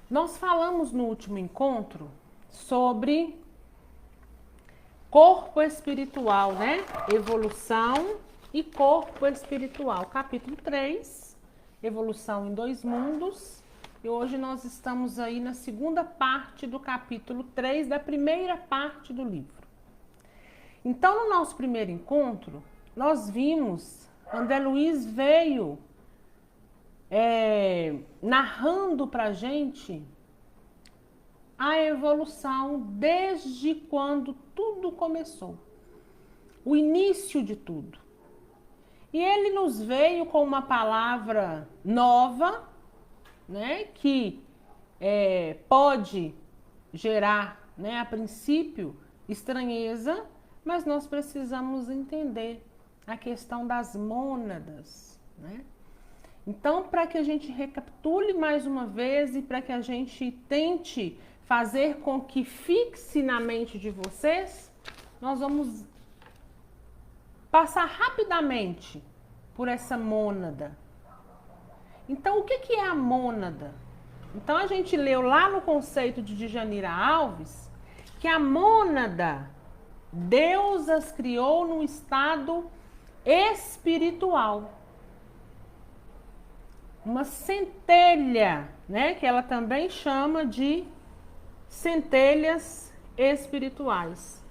Nós falamos no último encontro sobre corpo espiritual, né? Evolução e corpo espiritual. Capítulo 3, evolução em dois mundos. E hoje nós estamos aí na segunda parte do capítulo 3 da primeira parte do livro. Então, no nosso primeiro encontro, nós vimos, André Luiz veio narrando pra gente a evolução desde quando tudo começou, o início de tudo. E ele nos veio com uma palavra nova, né, que pode gerar, né, a princípio, estranheza, mas nós precisamos entender a questão das mônadas, né? Então, para que a gente recapitule mais uma vez e para que a gente tente fazer com que fixe na mente de vocês, nós vamos passar rapidamente por essa mônada. Então, o que é a mônada? Então, a gente leu lá no conceito de Djanira Alves que a mônada, Deus as criou num estado espiritual. Uma centelha, né, que ela também chama de centelhas espirituais.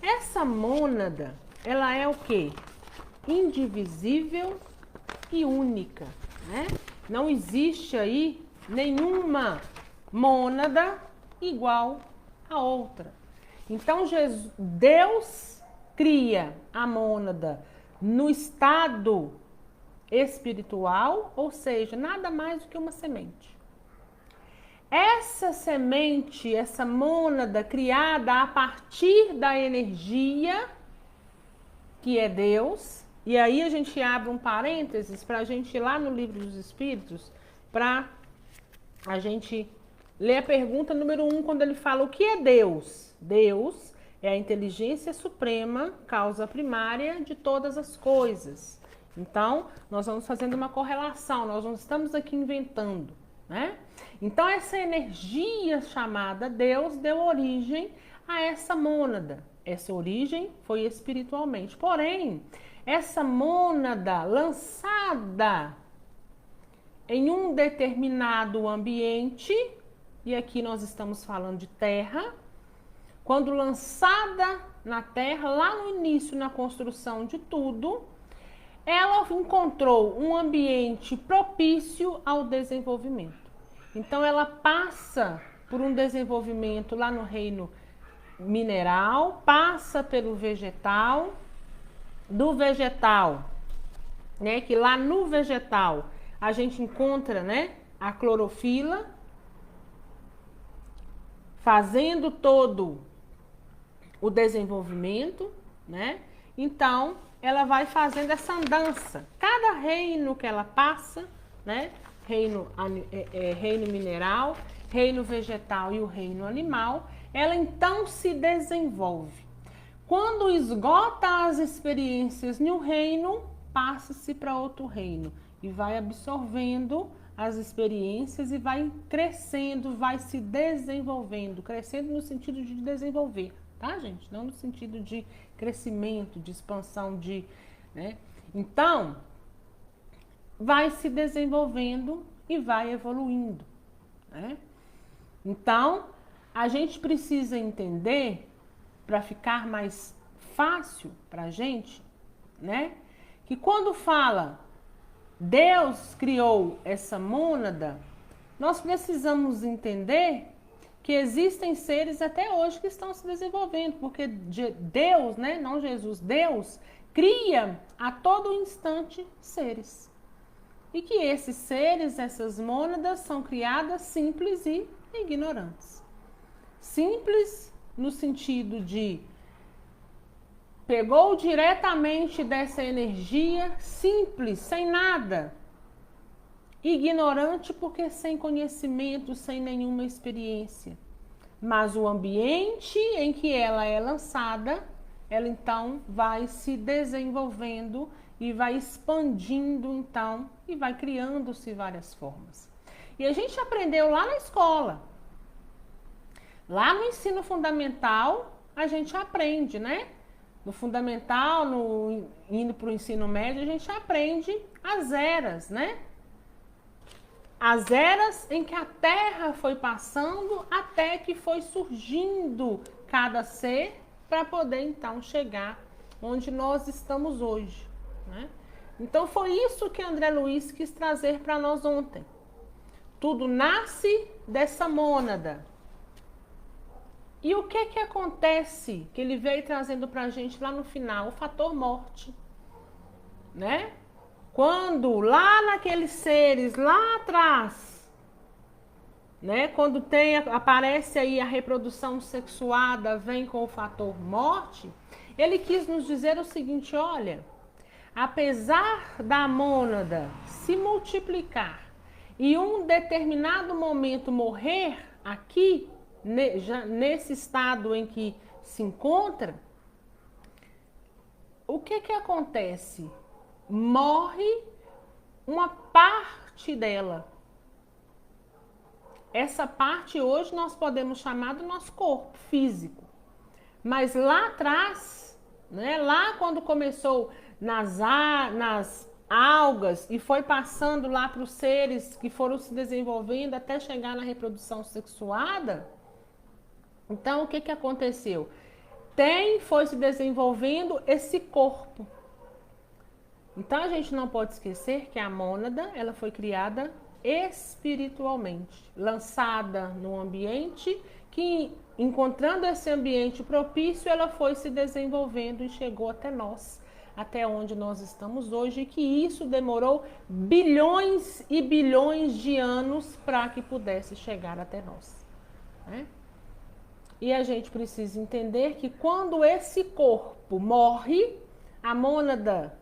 Essa mônada, ela é o quê? Indivisível e única, né? Não existe aí nenhuma mônada igual a outra. Então, Deus cria a mônada no estado espiritual, ou seja, nada mais do que uma semente. Essa semente, essa mônada criada a partir da energia que é Deus, e aí a gente abre um parênteses para a gente ir lá no Livro dos Espíritos, para a gente ler a pergunta número 1, quando ele fala o que é Deus? Deus é a inteligência suprema, causa primária de todas as coisas. Então, nós vamos fazendo uma correlação, nós não estamos aqui inventando, né? Então, essa energia chamada Deus deu origem a essa mônada. Essa origem foi espiritualmente. Porém, essa mônada lançada em um determinado ambiente, e aqui nós estamos falando de terra, quando lançada na terra, lá no início, na construção de tudo, ela encontrou um ambiente propício ao desenvolvimento. Então, ela passa por um desenvolvimento lá no reino mineral, passa pelo vegetal, do vegetal, né, que lá no vegetal a gente encontra, né, a clorofila, fazendo todo o desenvolvimento, né? Então, ela vai fazendo essa andança. Cada reino que ela passa, né? Reino mineral, reino vegetal e o reino animal, ela então se desenvolve. Quando esgota as experiências no reino, passa-se para outro reino e vai absorvendo as experiências e vai crescendo, vai se desenvolvendo, crescendo no sentido de desenvolver, tá, gente? Não no sentido de crescimento, de expansão, né? Então, vai se desenvolvendo e vai evoluindo, né? Então, a gente precisa entender, para ficar mais fácil para a gente, né? Que quando fala Deus criou essa mônada, nós precisamos entender que existem seres até hoje que estão se desenvolvendo, porque Deus, né, não Jesus, Deus cria a todo instante seres. E que esses seres, essas mônadas, são criadas simples e ignorantes. Simples no sentido de pegou diretamente dessa energia, simples, sem nada. Ignorante porque sem conhecimento, sem nenhuma experiência. Mas o ambiente em que ela é lançada, ela então vai se desenvolvendo e vai expandindo então e vai criando-se várias formas. E a gente aprendeu lá na escola. Lá no ensino fundamental, a gente aprende, né? No fundamental, indo para o ensino médio, a gente aprende as eras, né? As eras em que a Terra foi passando até que foi surgindo cada ser para poder então chegar onde nós estamos hoje, né? Então foi isso que André Luiz quis trazer para nós ontem. Tudo nasce dessa mônada. E o que que acontece que ele veio trazendo para a gente lá no final? O fator morte, né? Quando lá naqueles seres lá atrás, né? Quando aparece aí a reprodução sexuada, vem com o fator morte, ele quis nos dizer o seguinte, olha, apesar da mônada se multiplicar e um determinado momento morrer aqui, já nesse estado em que se encontra, o que que acontece? Morre uma parte dela. Essa parte hoje nós podemos chamar do nosso corpo físico. Mas lá atrás, né, lá quando começou nas algas e foi passando lá para os seres que foram se desenvolvendo até chegar na reprodução sexuada, então o que que aconteceu? Foi se desenvolvendo esse corpo. Então a gente não pode esquecer que a mônada, ela foi criada espiritualmente, lançada num ambiente que, encontrando esse ambiente propício, ela foi se desenvolvendo e chegou até nós, até onde nós estamos hoje, e que isso demorou bilhões e bilhões de anos para que pudesse chegar até nós, né? E a gente precisa entender que quando esse corpo morre, a mônada,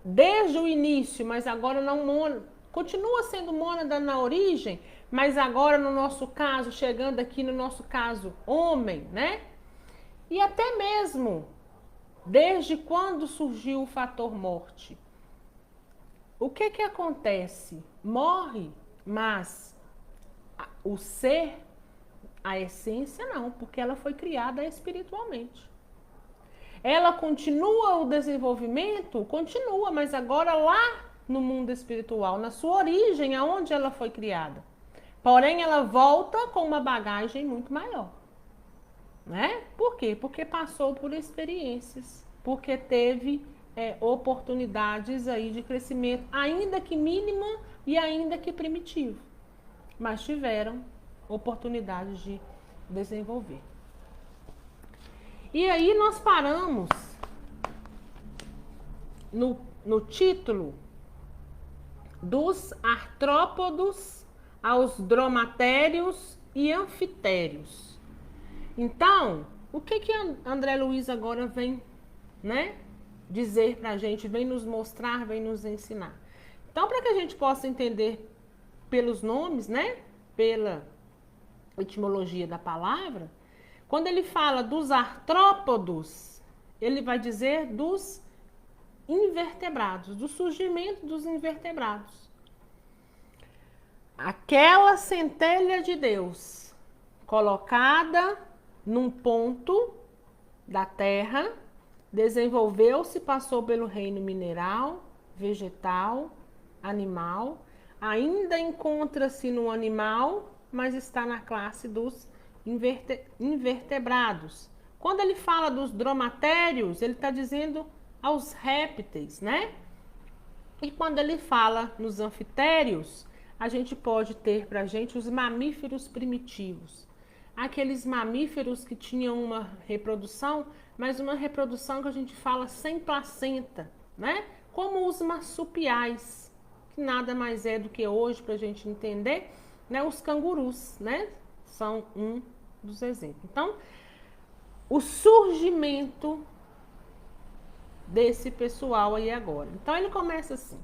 desde o início, mas agora não continua sendo mônada na origem, mas agora no nosso caso, chegando aqui no nosso caso, homem, né? E até mesmo desde quando surgiu o fator morte. O que que acontece? Morre, mas o ser, a essência não, porque ela foi criada espiritualmente. Ela continua o desenvolvimento? Continua, mas agora lá no mundo espiritual, na sua origem, aonde ela foi criada. Porém, ela volta com uma bagagem muito maior, né? Por quê? Porque passou por experiências, porque teve oportunidades aí de crescimento, ainda que mínima e ainda que primitivo, mas tiveram oportunidades de desenvolver. E aí nós paramos no título dos artrópodos aos dromatérios e anfitérios. Então, o que que André Luiz agora vem, né, dizer pra gente, vem nos mostrar, vem nos ensinar? Então, para que a gente possa entender pelos nomes, né, pela etimologia da palavra, quando ele fala dos artrópodos, ele vai dizer dos invertebrados, do surgimento dos invertebrados. Aquela centelha de Deus colocada num ponto da Terra, desenvolveu-se, passou pelo reino mineral, vegetal, animal, ainda encontra-se no animal, mas está na classe dos invertebrados. Quando ele fala dos dromatérios, ele está dizendo aos répteis, né? E quando ele fala nos anfitérios, a gente pode ter para a gente os mamíferos primitivos. Aqueles mamíferos que tinham uma reprodução, mas uma reprodução que a gente fala sem placenta, né? Como os marsupiais, que nada mais é do que hoje, para a gente entender, né? Os cangurus, né? São um dos exemplos. Então, o surgimento desse pessoal aí agora. Então, ele começa assim.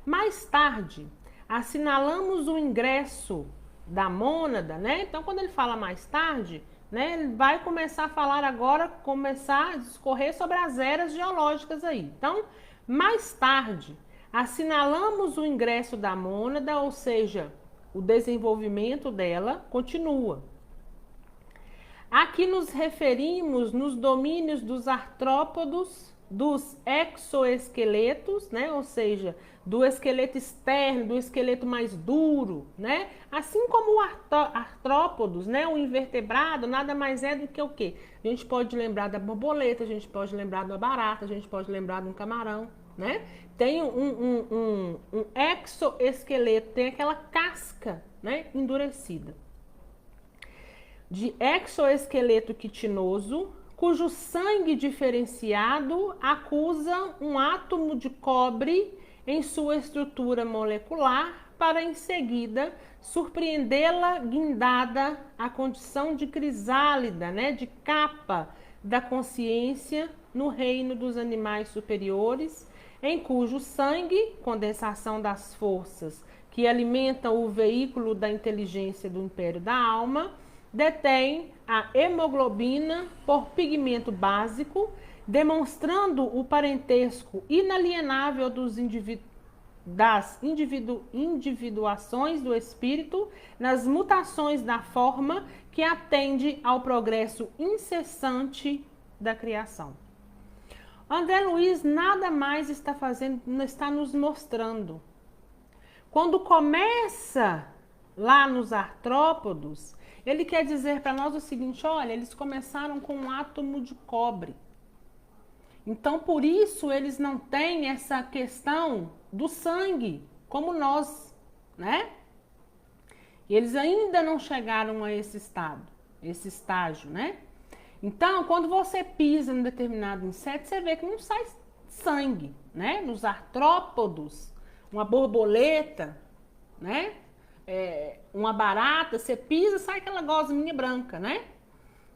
Mais tarde, assinalamos o ingresso da mônada, né? Então, quando ele fala mais tarde, né? Ele vai começar a falar agora, começar a discorrer sobre as eras geológicas aí. Então, mais tarde, assinalamos o ingresso da mônada, ou seja, o desenvolvimento dela continua. Aqui nos referimos nos domínios dos artrópodos, dos exoesqueletos, né? Ou seja, do esqueleto externo, do esqueleto mais duro, né? Assim como o artrópodos, né? O invertebrado nada mais é do que o quê? A gente pode lembrar da borboleta, a gente pode lembrar da barata, a gente pode lembrar de um camarão, né? Tem um exoesqueleto, tem aquela casca, né? Endurecida. De exoesqueleto quitinoso, cujo sangue diferenciado acusa um átomo de cobre em sua estrutura molecular para em seguida surpreendê-la guindada à condição de crisálida, né, de capa da consciência no reino dos animais superiores, em cujo sangue, condensação das forças que alimentam o veículo da inteligência do império da alma, detém a hemoglobina por pigmento básico, demonstrando o parentesco inalienável das individuações do espírito nas mutações da forma que atende ao progresso incessante da criação. André Luiz nada mais está fazendo, está nos mostrando. Quando começa lá nos artrópodos, ele quer dizer para nós o seguinte: olha, eles começaram com um átomo de cobre. Então, por isso, eles não têm essa questão do sangue, como nós, né? E eles ainda não chegaram a esse estado, esse estágio, né? Então, quando você pisa em determinado inseto, você vê que não sai sangue, né? Nos artrópodos, uma borboleta, né? Uma barata, você pisa, sai aquela gosminha branca, né?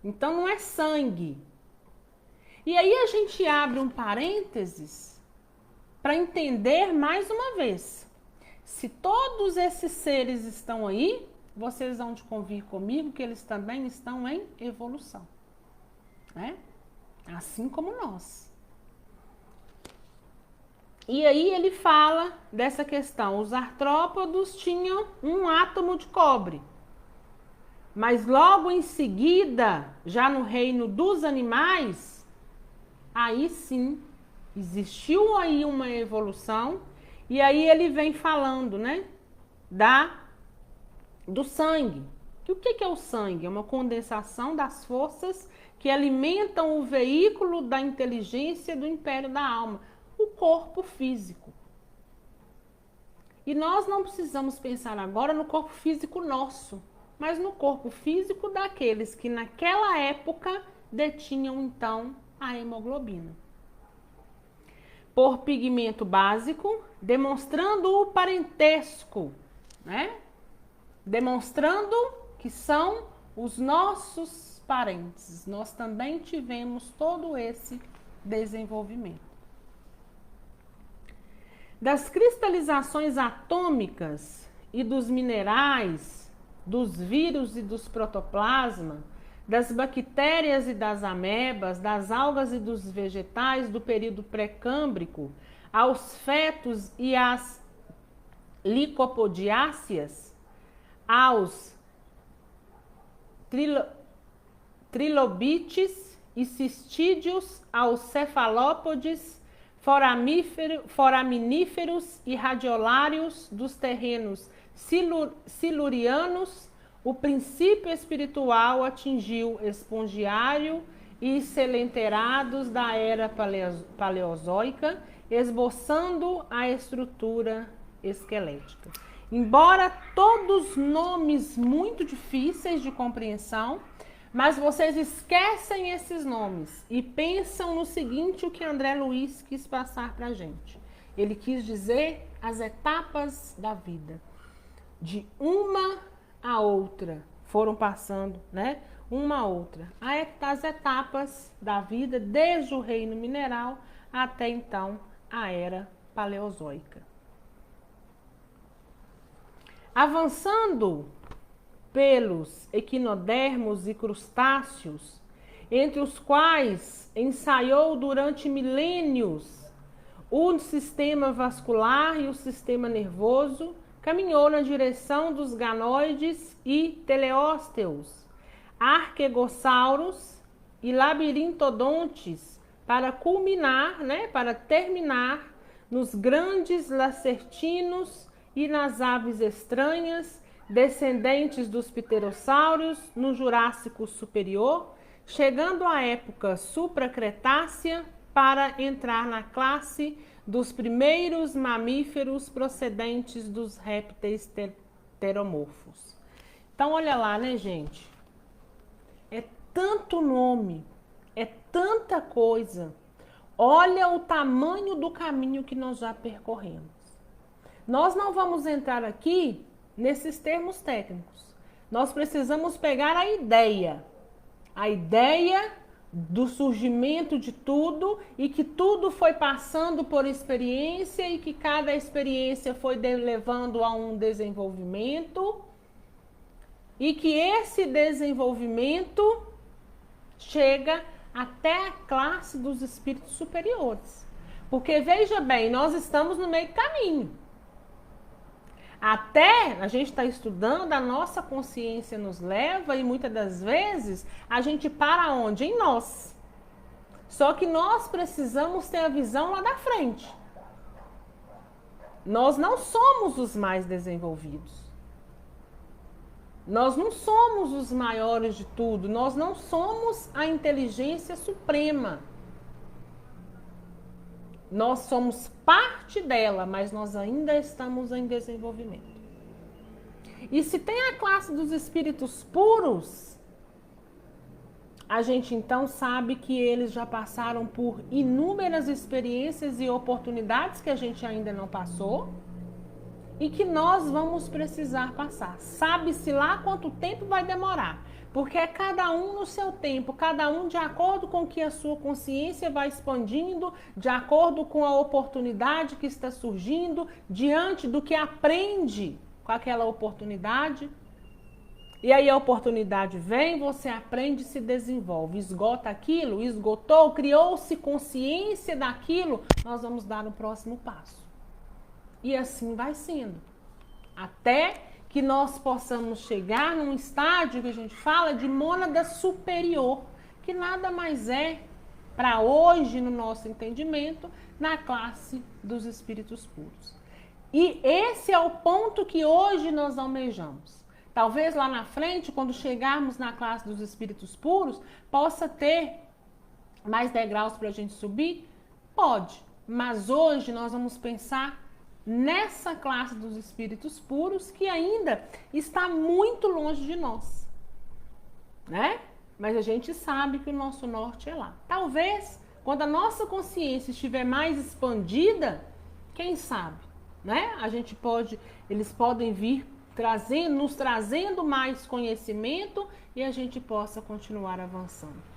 Então não é sangue. E aí a gente abre um parênteses para entender mais uma vez. Se todos esses seres estão aí, vocês vão de convir comigo que eles também estão em evolução, né? Assim como nós. E aí ele fala dessa questão, os artrópodos tinham um átomo de cobre, mas logo em seguida, já no reino dos animais, aí sim, existiu aí uma evolução, e aí ele vem falando, né, do sangue. O que é o sangue? É uma condensação das forças que alimentam o veículo da inteligência do império da alma, o corpo físico. E nós não precisamos pensar agora no corpo físico nosso, mas no corpo físico daqueles que naquela época detinham então a hemoglobina. Por pigmento básico, demonstrando o parentesco, né? Demonstrando que são os nossos parentes. Nós também tivemos todo esse desenvolvimento. Das cristalizações atômicas e dos minerais, dos vírus e dos protoplasma, das bactérias e das amebas, das algas e dos vegetais do período pré-câmbrico, aos fetos e às licopodiáceas, aos trilobites e cistídeos, aos cefalópodes, foraminíferos e radiolários dos terrenos silurianos, o princípio espiritual atingiu espongiário e selenterados da era paleozoica, esboçando a estrutura esquelética. Embora todos nomes muito difíceis de compreensão, mas vocês esquecem esses nomes e pensam no seguinte, o que André Luiz quis passar para a gente. Ele quis dizer as etapas da vida. De uma a outra foram passando, né? Uma a outra. As etapas da vida, desde o reino mineral até então a era paleozoica. Avançando pelos equinodermos e crustáceos, entre os quais ensaiou durante milênios o sistema vascular e o sistema nervoso, caminhou na direção dos ganoides e teleósteos, arquegossauros e labirintodontes, para culminar, para terminar nos grandes lacertinos e nas aves estranhas, descendentes dos pterossauros no Jurássico Superior, chegando à época supracretácea para entrar na classe dos primeiros mamíferos procedentes dos répteis pteromorfos. Então, olha lá, né, gente? É tanto nome, é tanta coisa. Olha o tamanho do caminho que nós já percorremos. Nós não vamos entrar aqui nesses termos técnicos. Nós precisamos pegar a ideia do surgimento de tudo e que tudo foi passando por experiência e que cada experiência foi levando a um desenvolvimento e que esse desenvolvimento chega até a classe dos espíritos superiores. Porque veja bem, nós estamos no meio do caminho. Até a gente está estudando, a nossa consciência nos leva e muitas das vezes a gente para onde? Em nós. Só que nós precisamos ter a visão lá da frente. Nós não somos os mais desenvolvidos. Nós não somos os maiores de tudo. Nós não somos a inteligência suprema. Nós somos parte dela, mas nós ainda estamos em desenvolvimento. E se tem a classe dos espíritos puros, a gente então sabe que eles já passaram por inúmeras experiências e oportunidades que a gente ainda não passou e que nós vamos precisar passar. Sabe-se lá quanto tempo vai demorar. Porque é cada um no seu tempo, cada um de acordo com que a sua consciência vai expandindo, de acordo com a oportunidade que está surgindo, diante do que aprende com aquela oportunidade. E aí a oportunidade vem, você aprende, se desenvolve, esgota aquilo, esgotou, criou-se consciência daquilo, nós vamos dar o próximo passo. E assim vai sendo. Até que nós possamos chegar num estágio que a gente fala de mônada superior, que nada mais é, para hoje, no nosso entendimento, na classe dos espíritos puros. E esse é o ponto que hoje nós almejamos. Talvez lá na frente, quando chegarmos na classe dos espíritos puros, possa ter mais degraus para a gente subir? Pode, mas hoje nós vamos pensar nessa classe dos espíritos puros que ainda está muito longe de nós, né? Mas a gente sabe que o nosso norte é lá. Talvez, quando a nossa consciência estiver mais expandida, quem sabe, né? Eles podem vir nos trazendo mais conhecimento e a gente possa continuar avançando.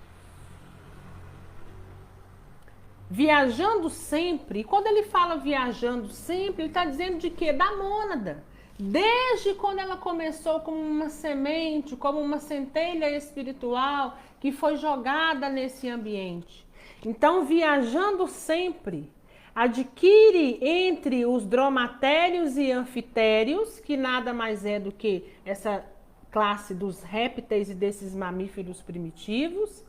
Viajando sempre, e quando ele fala viajando sempre, ele está dizendo de quê? Da mônada. Desde quando ela começou como uma semente, como uma centelha espiritual que foi jogada nesse ambiente. Então, viajando sempre, adquire entre os dromatérios e anfitérios, que nada mais é do que essa classe dos répteis e desses mamíferos primitivos,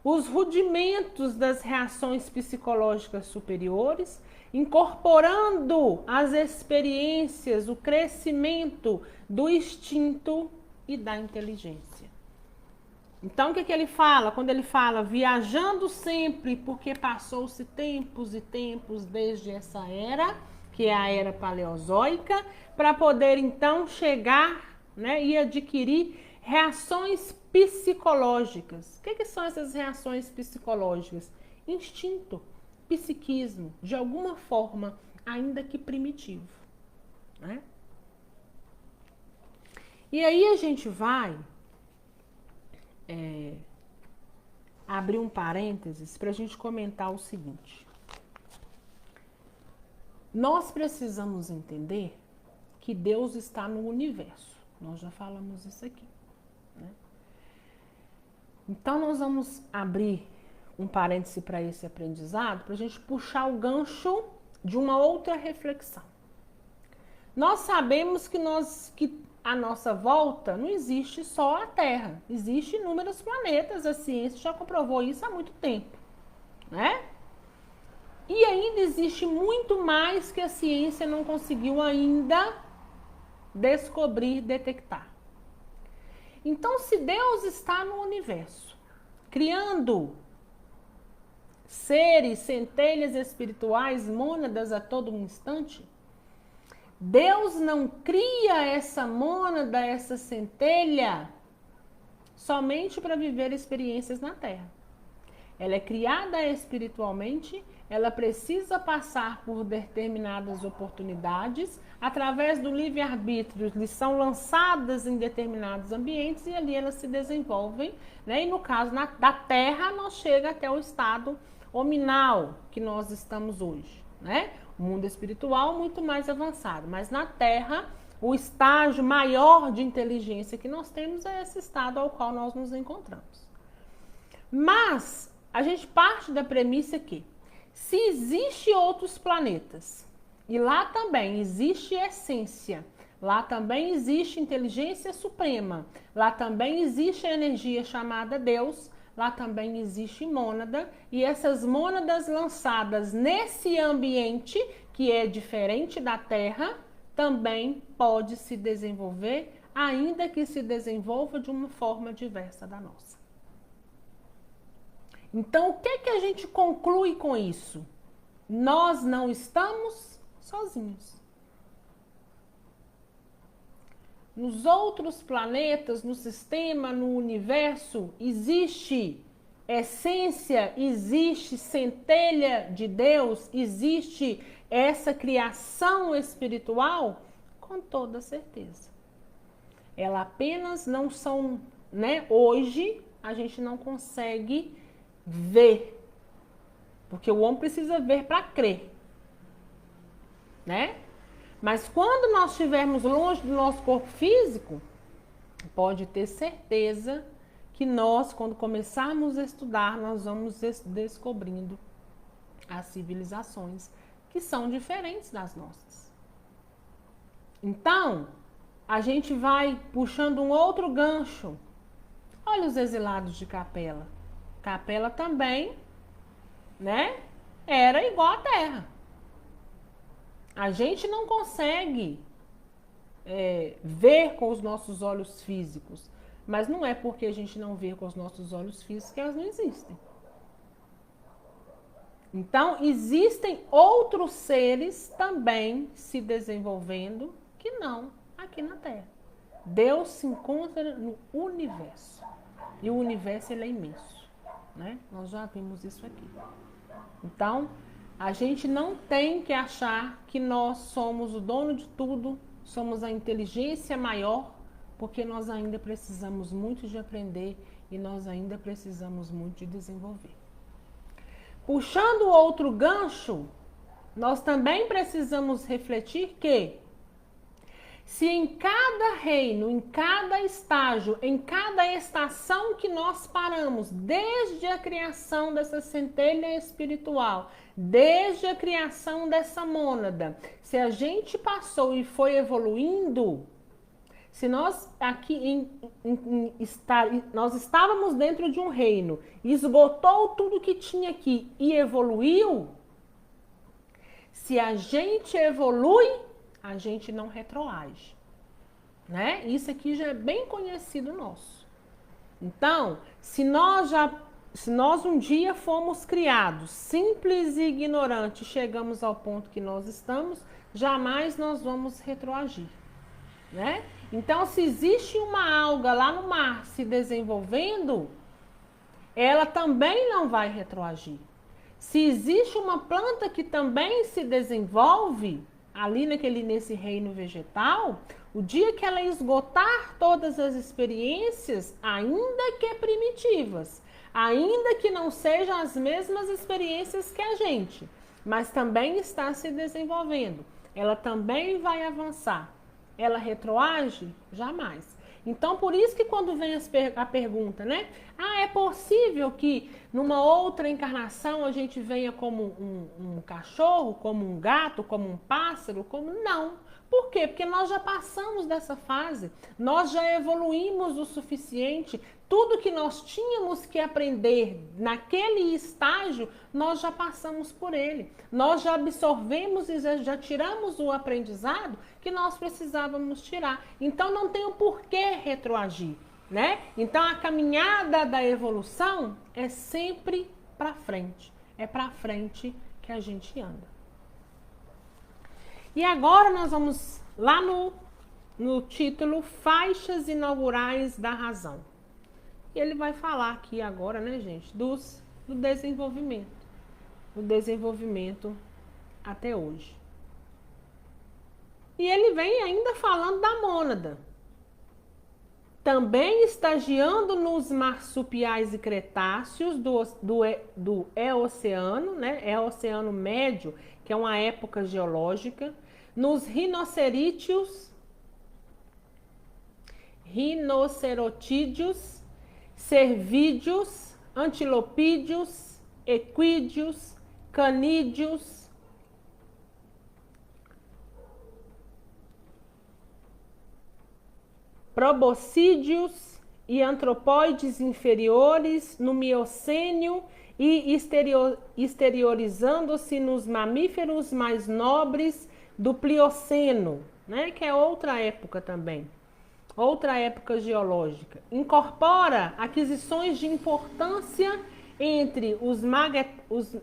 os rudimentos das reações psicológicas superiores, incorporando as experiências, o crescimento do instinto e da inteligência. Então, o que ele fala? Quando ele fala viajando sempre, porque passou-se tempos e tempos desde essa era, que é a era paleozoica, para poder então chegar, e adquirir reações psicológicas. O que são essas reações psicológicas? Instinto, psiquismo, de alguma forma, ainda que primitivo, né? E aí a gente vai abrir um parênteses para a gente comentar o seguinte. Nós precisamos entender que Deus está no universo. Nós já falamos isso aqui, né? Então, nós vamos abrir um parêntese para esse aprendizado, para a gente puxar o gancho de uma outra reflexão. Nós sabemos que à nossa volta não existe só a Terra, existem inúmeros planetas, a ciência já comprovou isso há muito tempo, né? E ainda existe muito mais que a ciência não conseguiu ainda descobrir, detectar. Então, se Deus está no universo, criando seres, centelhas espirituais, mônadas a todo instante, Deus não cria essa mônada, essa centelha, somente para viver experiências na Terra. Ela é criada espiritualmente, ela precisa passar por determinadas oportunidades, através do livre-arbítrio, lhes são lançadas em determinados ambientes e ali elas se desenvolvem, né? E no caso da Terra, nós chega até o estado hominal que nós estamos hoje, né? O mundo espiritual muito mais avançado, mas na Terra, o estágio maior de inteligência que nós temos é esse estado ao qual nós nos encontramos. Mas a gente parte da premissa que, se existe outros planetas, e lá também existe essência, lá também existe inteligência suprema, lá também existe a energia chamada Deus, lá também existe mônada, e essas mônadas lançadas nesse ambiente, que é diferente da Terra, também pode se desenvolver, ainda que se desenvolva de uma forma diversa da nossa. Então, o que a gente conclui com isso? Nós não estamos sozinhos. Nos outros planetas, no sistema, no universo, existe essência, existe centelha de Deus, existe essa criação espiritual? Com toda certeza. Ela apenas não são, né? Hoje, a gente não consegue ver, porque o homem precisa ver para crer, né? Mas quando nós estivermos longe do nosso corpo físico, pode ter certeza que nós, quando começarmos a estudar, nós vamos descobrindo as civilizações que são diferentes das nossas. Então, a gente vai puxando um outro gancho. Olha os exilados de Capela. Capela também, né, era igual à Terra. A gente não consegue ver com os nossos olhos físicos, mas não é porque a gente não vê com os nossos olhos físicos que elas não existem. Então, existem outros seres também se desenvolvendo que não aqui na Terra. Deus se encontra no universo. E o universo ele é imenso. Né? Nós já vimos isso aqui. Então, a gente não tem que achar que nós somos o dono de tudo, somos a inteligência maior, porque nós ainda precisamos muito de aprender e nós ainda precisamos muito de desenvolver. Puxando outro gancho, nós também precisamos refletir que se em cada reino, em cada estágio, em cada estação que nós paramos, desde a criação dessa centelha espiritual, desde a criação dessa mônada, se a gente passou e foi evoluindo, se nós aqui nós estávamos dentro de um reino, esgotou tudo que tinha aqui e evoluiu, se a gente evolui, a gente não retroage, né? Isso aqui já é bem conhecido nosso. Então, se nós um dia fomos criados simples e ignorantes, chegamos ao ponto que nós estamos, jamais nós vamos retroagir, né? Então, se existe uma alga lá no mar se desenvolvendo, ela também não vai retroagir. Se existe uma planta que também se desenvolve ali nesse reino vegetal, o dia que ela esgotar todas as experiências, ainda que primitivas, ainda que não sejam as mesmas experiências que a gente, mas também está se desenvolvendo, ela também vai avançar. Ela retroage? Jamais. Então, por isso que quando vem a pergunta, né? Ah, é possível que numa outra encarnação a gente venha como um cachorro, como um gato, como um pássaro? Como não? Por quê? Porque nós já passamos dessa fase, nós já evoluímos o suficiente, tudo que nós tínhamos que aprender naquele estágio, nós já passamos por ele. Nós já absorvemos e já tiramos o aprendizado que nós precisávamos tirar. Então não tem o porquê retroagir, né? Então a caminhada da evolução é sempre para frente. É para frente que a gente anda. E agora nós vamos lá no título Faixas Inaugurais da Razão. E ele vai falar aqui agora, né, gente, do desenvolvimento. Do desenvolvimento até hoje. E ele vem ainda falando da mônada. Também estagiando nos marsupiais e cretáceos do Eoceno, né? Eoceno Médio, que é uma época geológica, nos rinocerotídeos, cervídeos, antilopídeos, equídeos, canídeos, proboscídeos e antropóides inferiores no Miocênio e exteriorizando-se nos mamíferos mais nobres do Plioceno, né, que é outra época também, outra época geológica. Incorpora aquisições de importância entre os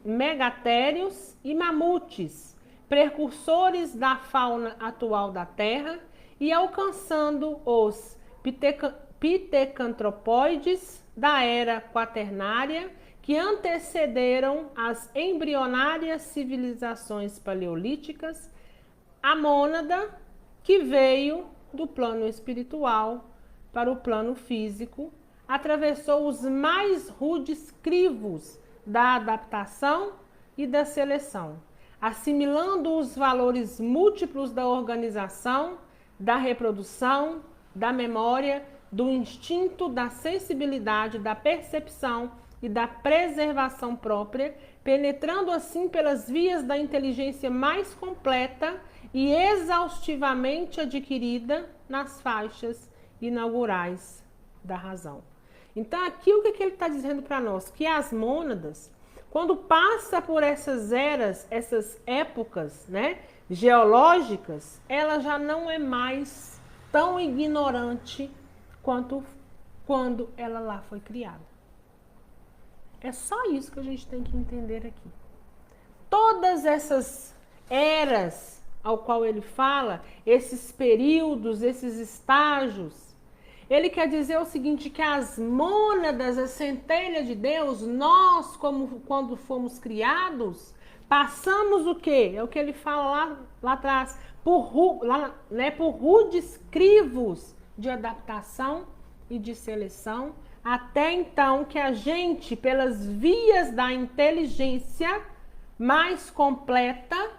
megatérios e mamutes, precursores da fauna atual da Terra, e alcançando os pitecantropóides da era quaternária, que antecederam as embrionárias civilizações paleolíticas, a mônada que veio do plano espiritual para o plano físico, atravessou os mais rudes crivos da adaptação e da seleção, assimilando os valores múltiplos da organização, da reprodução, da memória, do instinto, da sensibilidade, da percepção e da preservação própria, penetrando assim pelas vias da inteligência mais completa e exaustivamente adquirida nas faixas inaugurais da razão. Então aqui o que ele está dizendo para nós? Que as mônadas, quando passa por essas eras, essas épocas, né, geológicas, ela já não é mais tão ignorante quanto quando ela lá foi criada. É só isso que a gente tem que entender aqui. Todas essas eras ao qual ele fala, esses períodos, esses estágios, ele quer dizer o seguinte, que as mônadas, a centelha de Deus, nós, como quando fomos criados, passamos o quê? É o que ele fala lá atrás, por rudes crivos de adaptação e de seleção, até então que a gente, pelas vias da inteligência mais completa,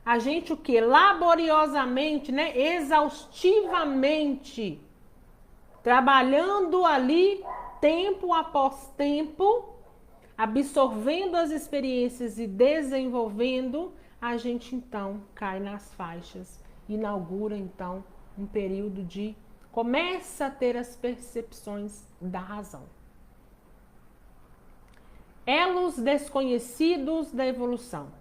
a gente o quê? Laboriosamente, né? Exaustivamente, trabalhando ali, tempo após tempo, absorvendo as experiências e desenvolvendo, a gente então cai nas faixas, inaugura então um período de... começa a ter as percepções da razão. Elos desconhecidos da evolução.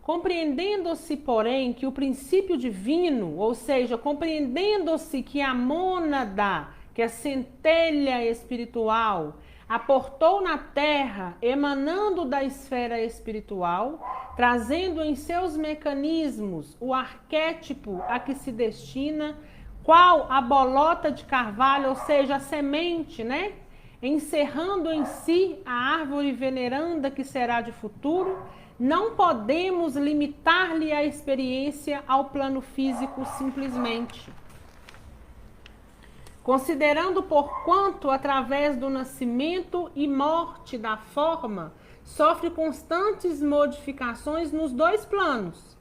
Compreendendo-se, porém, que o princípio divino, ou seja, compreendendo-se que a mônada, que a centelha espiritual, aportou na Terra, emanando da esfera espiritual, trazendo em seus mecanismos o arquétipo a que se destina, qual a bolota de carvalho, ou seja, a semente, né? Encerrando em si a árvore veneranda que será de futuro, não podemos limitar-lhe a experiência ao plano físico simplesmente. Considerando porquanto, através do nascimento e morte da forma, sofre constantes modificações nos dois planos,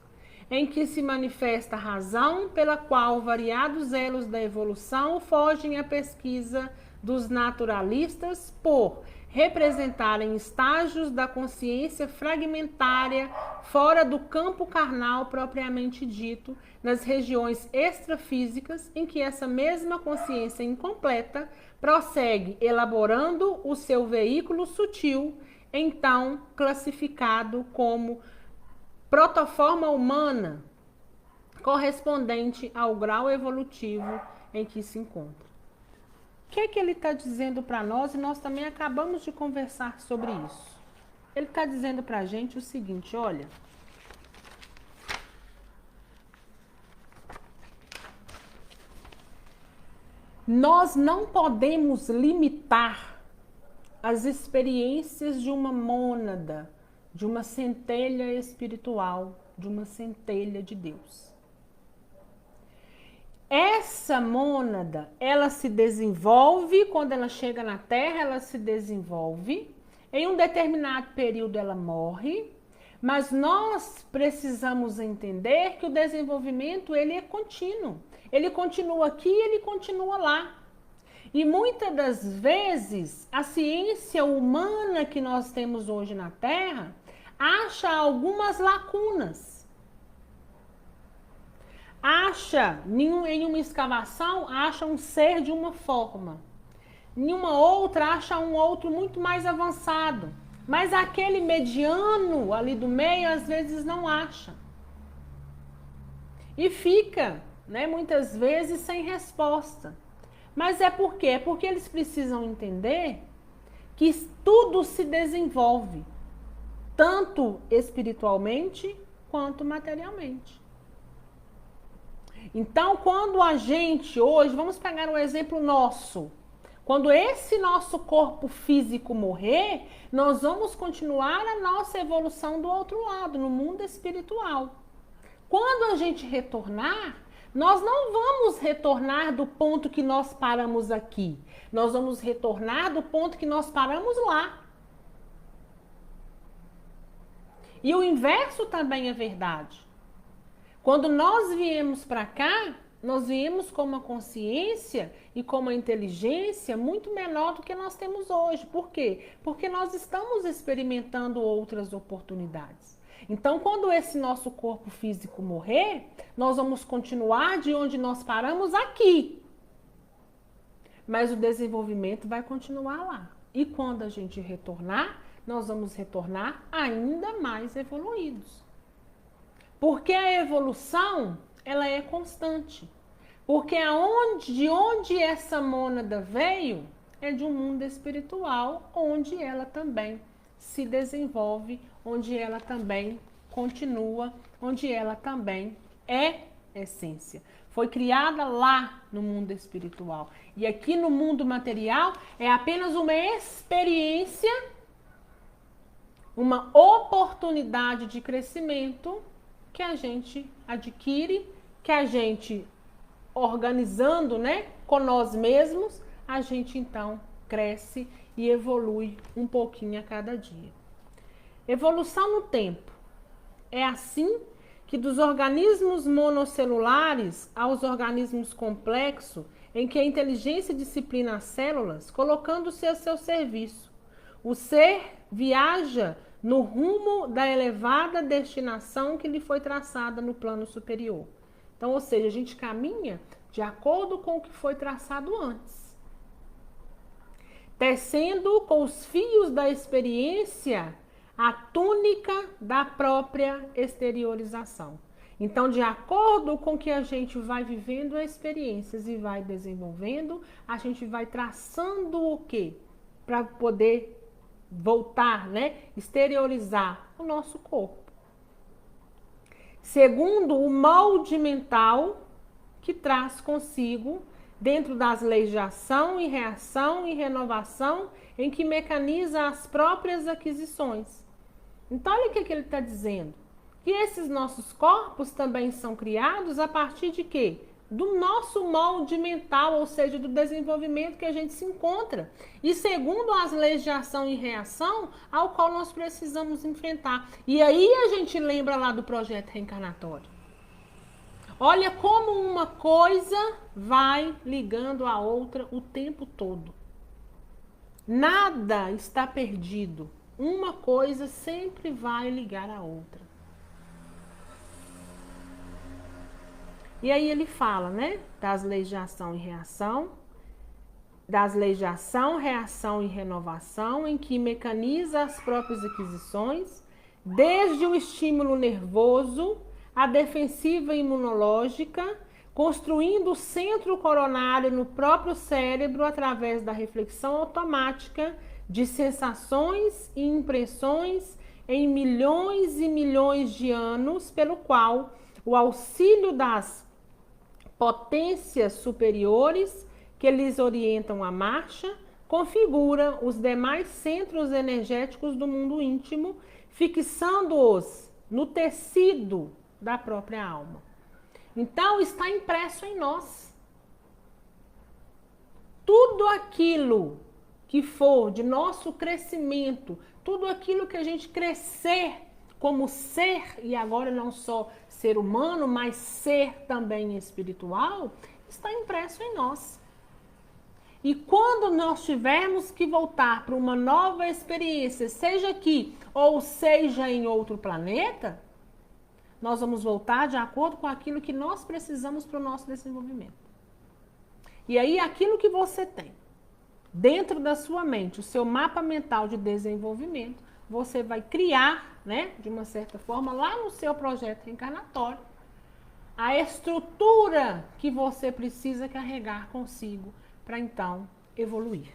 em que se manifesta a razão pela qual variados elos da evolução fogem à pesquisa dos naturalistas por representarem estágios da consciência fragmentária fora do campo carnal propriamente dito, nas regiões extrafísicas, em que essa mesma consciência incompleta prossegue elaborando o seu veículo sutil, então classificado como protoforma humana, correspondente ao grau evolutivo em que se encontra. O que é que ele está dizendo para nós? E nós também acabamos de conversar sobre isso. Ele está dizendo para a gente o seguinte, olha. Nós não podemos limitar as experiências de uma mônada, de uma centelha espiritual, de uma centelha de Deus. Essa mônada, ela se desenvolve, quando ela chega na Terra, ela se desenvolve. Em um determinado período ela morre, mas nós precisamos entender que o desenvolvimento ele é contínuo. Ele continua aqui, ele continua lá. E muitas das vezes a ciência humana que nós temos hoje na Terra acha algumas lacunas. Acha, em uma escavação, acha um ser de uma forma. Em uma outra, acha um outro muito mais avançado. Mas aquele mediano ali do meio, às vezes não acha. E fica, né, muitas vezes sem resposta. Mas é por quê? É porque eles precisam entender que tudo se desenvolve, tanto espiritualmente quanto materialmente. Então, quando a gente hoje, vamos pegar um exemplo nosso, quando esse nosso corpo físico morrer, nós vamos continuar a nossa evolução do outro lado, no mundo espiritual. Quando a gente retornar, nós não vamos retornar do ponto que nós paramos aqui. Nós vamos retornar do ponto que nós paramos lá. E o inverso também é verdade. Quando nós viemos para cá, nós viemos com uma consciência e com uma inteligência muito menor do que nós temos hoje. Por quê? Porque nós estamos experimentando outras oportunidades. Então, quando esse nosso corpo físico morrer, nós vamos continuar de onde nós paramos aqui. Mas o desenvolvimento vai continuar lá. E quando a gente retornar, nós vamos retornar ainda mais evoluídos. Porque a evolução, ela é constante. Porque de onde essa mônada veio, é de um mundo espiritual, onde ela também se desenvolve, onde ela também continua, onde ela também é essência. Foi criada lá no mundo espiritual. E aqui no mundo material é apenas uma experiência, uma oportunidade de crescimento que a gente adquire, que a gente organizando, né, com nós mesmos, a gente então cresce e evolui um pouquinho a cada dia. Evolução no tempo. É assim que dos organismos monocelulares aos organismos complexos, em que a inteligência disciplina as células, colocando-se a seu serviço. O ser viaja no rumo da elevada destinação que lhe foi traçada no plano superior. Então, ou seja, a gente caminha de acordo com o que foi traçado antes. Tecendo com os fios da experiência a túnica da própria exteriorização. Então, de acordo com que a gente vai vivendo experiências e vai desenvolvendo, a gente vai traçando o quê? Para poder voltar, né? Exteriorizar o nosso corpo. Segundo o molde mental que traz consigo, dentro das leis de ação e reação e renovação, em que mecaniza as próprias aquisições. Então, olha o que ele está dizendo. Que esses nossos corpos também são criados a partir de quê? Do nosso molde mental, ou seja, do desenvolvimento que a gente se encontra. E segundo as leis de ação e reação, ao qual nós precisamos enfrentar. E aí a gente lembra lá do projeto reencarnatório. Olha como uma coisa vai ligando a outra o tempo todo. Nada está perdido. Uma coisa sempre vai ligar a outra. E aí ele fala, né, das leis de ação e reação, das leis de ação, reação e renovação, em que mecaniza as próprias aquisições, desde o estímulo nervoso, a defensiva imunológica, construindo o centro coronário no próprio cérebro através da reflexão automática de sensações e impressões em milhões e milhões de anos, pelo qual o auxílio das potências superiores que lhes orientam a marcha configura os demais centros energéticos do mundo íntimo, fixando-os no tecido da própria alma. Então, está impresso em nós. Tudo aquilo que for de nosso crescimento, tudo aquilo que a gente crescer como ser, e agora não só ser humano, mas ser também espiritual, está impresso em nós. E quando nós tivermos que voltar para uma nova experiência, seja aqui ou seja em outro planeta, nós vamos voltar de acordo com aquilo que nós precisamos para o nosso desenvolvimento. E aí, aquilo que você tem dentro da sua mente, o seu mapa mental de desenvolvimento, você vai criar, né, de uma certa forma, lá no seu projeto reencarnatório, a estrutura que você precisa carregar consigo para então evoluir.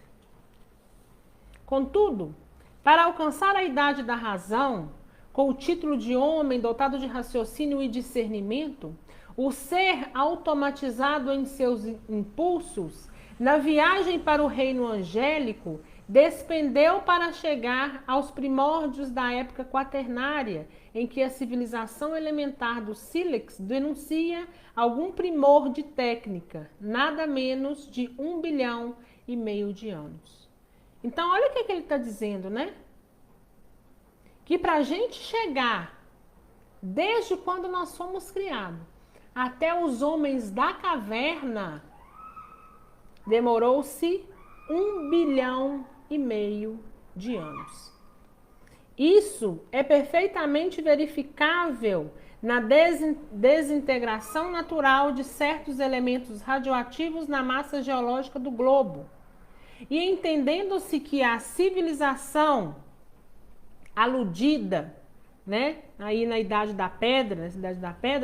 Contudo, para alcançar a idade da razão, com o título de homem dotado de raciocínio e discernimento, o ser automatizado em seus impulsos, na viagem para o reino angélico, despendeu para chegar aos primórdios da época quaternária, em que a civilização elementar do sílex denuncia algum primor de técnica, nada menos de 1,5 bilhão de anos. Então, olha o que ele está dizendo, né? Que para a gente chegar, desde quando nós fomos criados, até os homens da caverna, demorou-se 1,5 bilhão de anos. Isso é perfeitamente verificável na desintegração natural de certos elementos radioativos na massa geológica do globo. E entendendo-se que a civilização aludida, né, aí na Idade da Pedra,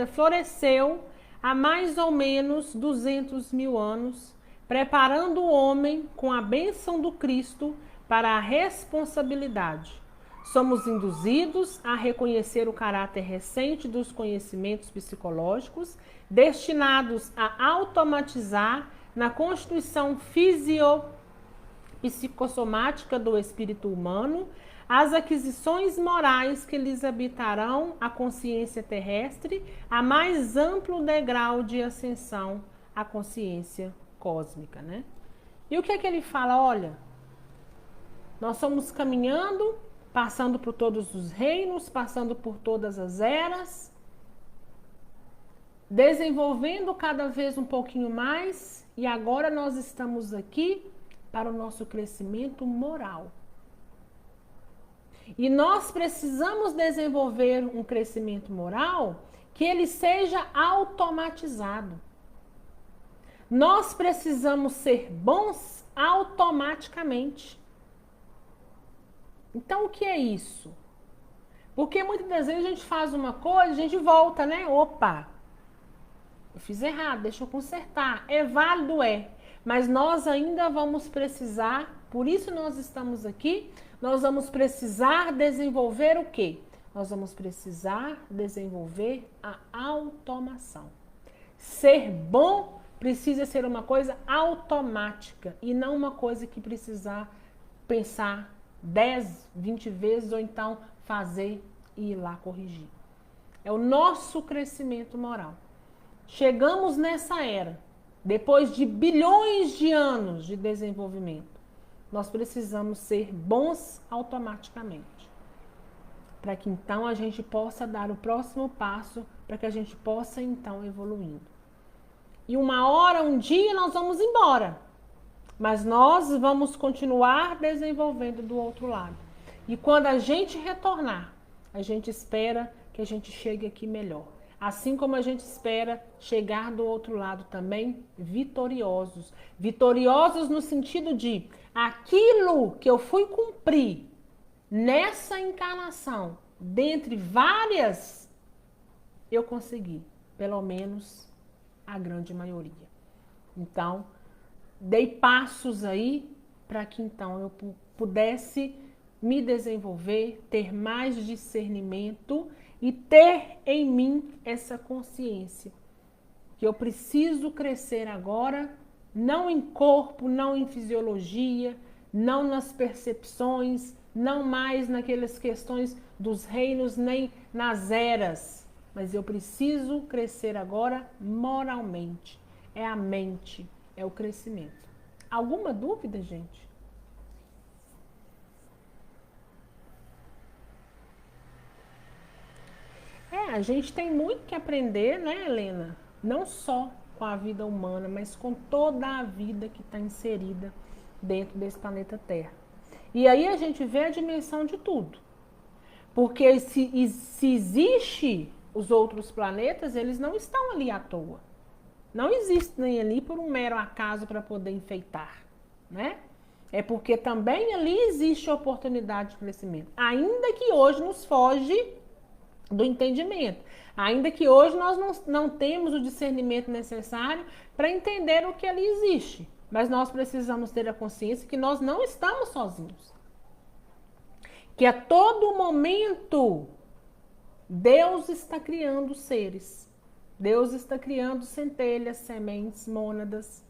floresceu há mais ou menos 200 mil anos, preparando o homem com a bênção do Cristo para a responsabilidade. Somos induzidos a reconhecer o caráter recente dos conhecimentos psicológicos destinados a automatizar na constituição fisiopsicossomática do espírito humano as aquisições morais que lhes habitarão a consciência terrestre a mais amplo degrau de ascensão à consciência cósmica, né? E o que é que ele fala? Olha, nós estamos caminhando, passando por todos os reinos, passando por todas as eras, desenvolvendo cada vez um pouquinho mais, e agora nós estamos aqui para o nosso crescimento moral. E nós precisamos desenvolver um crescimento moral que ele seja automatizado. Nós precisamos ser bons automaticamente. Então, o que é isso? Porque muitas das vezes a gente faz uma coisa, a gente volta, né? Opa, eu fiz errado, deixa eu consertar. É válido, é. Mas nós ainda vamos precisar, por isso nós estamos aqui, nós vamos precisar desenvolver o quê? Nós vamos precisar desenvolver a automação. Ser bom precisa ser uma coisa automática e não uma coisa que precisar pensar 10, 20 vezes ou então fazer e ir lá corrigir. É o nosso crescimento moral. Chegamos nessa era, depois de bilhões de anos de desenvolvimento, nós precisamos ser bons automaticamente. Para que então a gente possa dar o próximo passo, para que a gente possa então evoluindo. E uma hora, um dia nós vamos embora. mas nós vamos continuar desenvolvendo do outro lado. E quando a gente retornar, a gente espera que a gente chegue aqui melhor. Assim como a gente espera chegar do outro lado também vitoriosos. Vitoriosos no sentido de aquilo que eu fui cumprir nessa encarnação, dentre várias, eu consegui, pelo menos a grande maioria. Então, dei passos aí para que então eu pudesse me desenvolver, ter mais discernimento e ter em mim essa consciência que eu preciso crescer agora, não em corpo, não em fisiologia, não nas percepções, não mais naquelas questões dos reinos, nem nas eras, mas eu preciso crescer agora moralmente. É a mente, é o crescimento. Alguma dúvida, gente? A gente tem muito que aprender, né, Helena? Não só com a vida humana, mas com toda a vida que está inserida dentro desse planeta Terra. E aí a gente vê a dimensão de tudo. Porque se existe os outros planetas, eles não estão ali à toa. Não existem ali por um mero acaso para poder enfeitar, né? É porque também ali existe oportunidade de crescimento. Ainda que hoje nos foge do entendimento. Ainda que hoje nós não temos o discernimento necessário para entender o que ali existe. Mas nós precisamos ter a consciência que nós não estamos sozinhos. Que a todo momento Deus está criando seres. Deus está criando centelhas, sementes, mônadas.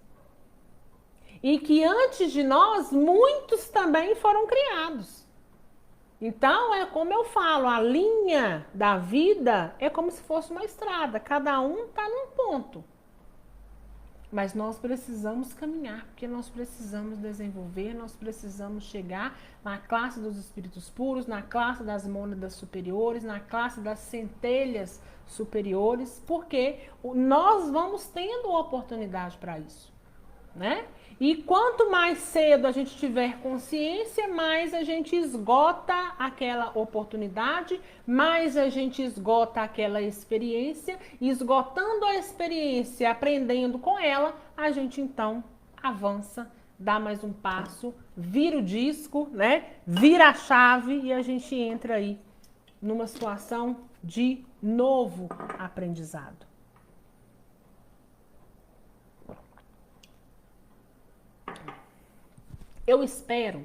E que antes de nós, muitos também foram criados. Então, é como eu falo, a linha da vida é como se fosse uma estrada. Cada um está num ponto. Mas nós precisamos caminhar, porque nós precisamos desenvolver, nós precisamos chegar na classe dos espíritos puros, na classe das mônadas superiores, na classe das centelhas superiores, porque nós vamos tendo oportunidade para isso, né? E quanto mais cedo a gente tiver consciência, mais a gente esgota aquela oportunidade, mais a gente esgota aquela experiência, e esgotando a experiência, aprendendo com ela, a gente então avança, dá mais um passo, vira o disco, né? Vira a chave e a gente entra aí numa situação de novo aprendizado. Eu espero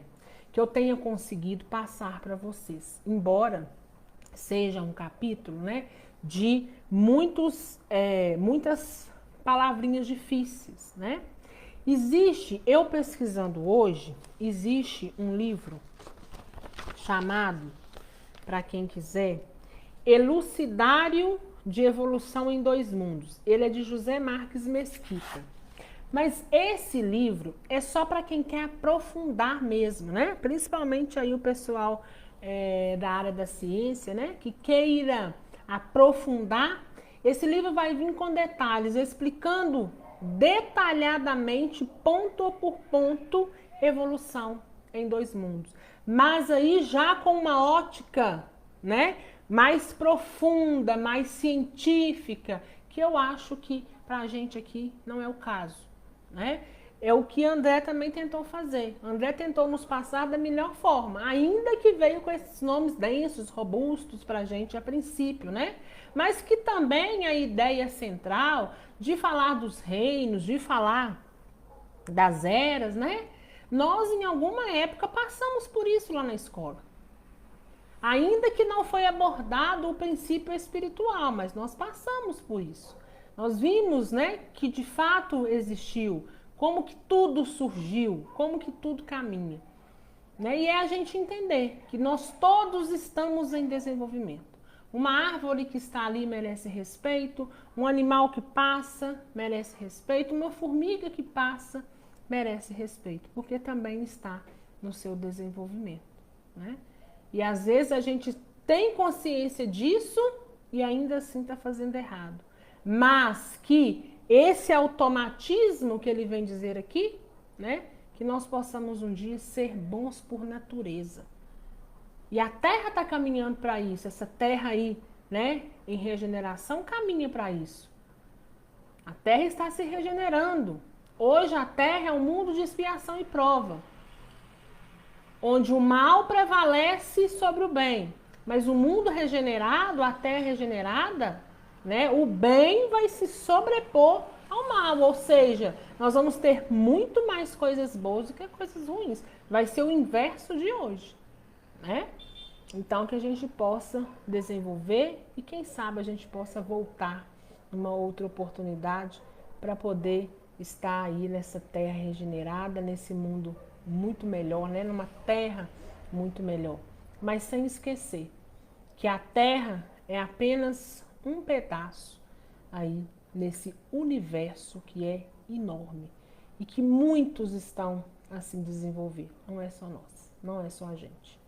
que eu tenha conseguido passar para vocês, embora seja um capítulo, né, de muitas palavrinhas difíceis, né? Eu pesquisando hoje, existe um livro chamado, para quem quiser, Elucidário de Evolução em Dois Mundos. Ele é de José Marques Mesquita. Mas esse livro é só para quem quer aprofundar mesmo, né? Principalmente aí o pessoal da área da ciência, né? Que queira aprofundar. Esse livro vai vir com detalhes, explicando detalhadamente, ponto por ponto, evolução em dois mundos. Mas aí já com uma ótica, né? Mais profunda, mais científica, que eu acho que para a gente aqui não é o caso. Né? É o que André também tentou fazer. André tentou nos passar da melhor forma, ainda que veio com esses nomes densos, robustos para a gente a princípio, né? Mas que também a ideia central de falar dos reinos, de falar das eras, né? Nós em alguma época passamos por isso lá na escola. Ainda que não foi abordado o princípio espiritual, mas nós passamos por isso. Nós vimos, né, que de fato existiu, como que tudo surgiu, como que tudo caminha. Né? E é a gente entender que nós todos estamos em desenvolvimento. Uma árvore que está ali merece respeito, um animal que passa merece respeito, uma formiga que passa merece respeito, porque também está no seu desenvolvimento. Né? E às vezes a gente tem consciência disso e ainda assim está fazendo errado. Mas que esse automatismo que ele vem dizer aqui, né, que nós possamos um dia ser bons por natureza. E a Terra está caminhando para isso, essa Terra aí, né, em regeneração, caminha para isso. A Terra está se regenerando. Hoje a Terra é um mundo de expiação e prova, onde o mal prevalece sobre o bem. Mas o mundo regenerado, a Terra regenerada, né, o bem vai se sobrepor ao mal. Ou seja, nós vamos ter muito mais coisas boas do que coisas ruins. Vai ser o inverso de hoje, né? Então, que a gente possa desenvolver e, quem sabe, a gente possa voltar numa outra oportunidade para poder estar aí nessa terra regenerada, nesse mundo muito melhor, né? Numa terra muito melhor. Mas sem esquecer que a terra é apenas um pedaço aí nesse universo que é enorme e que muitos estão a se desenvolver. Não é só nós, não é só a gente.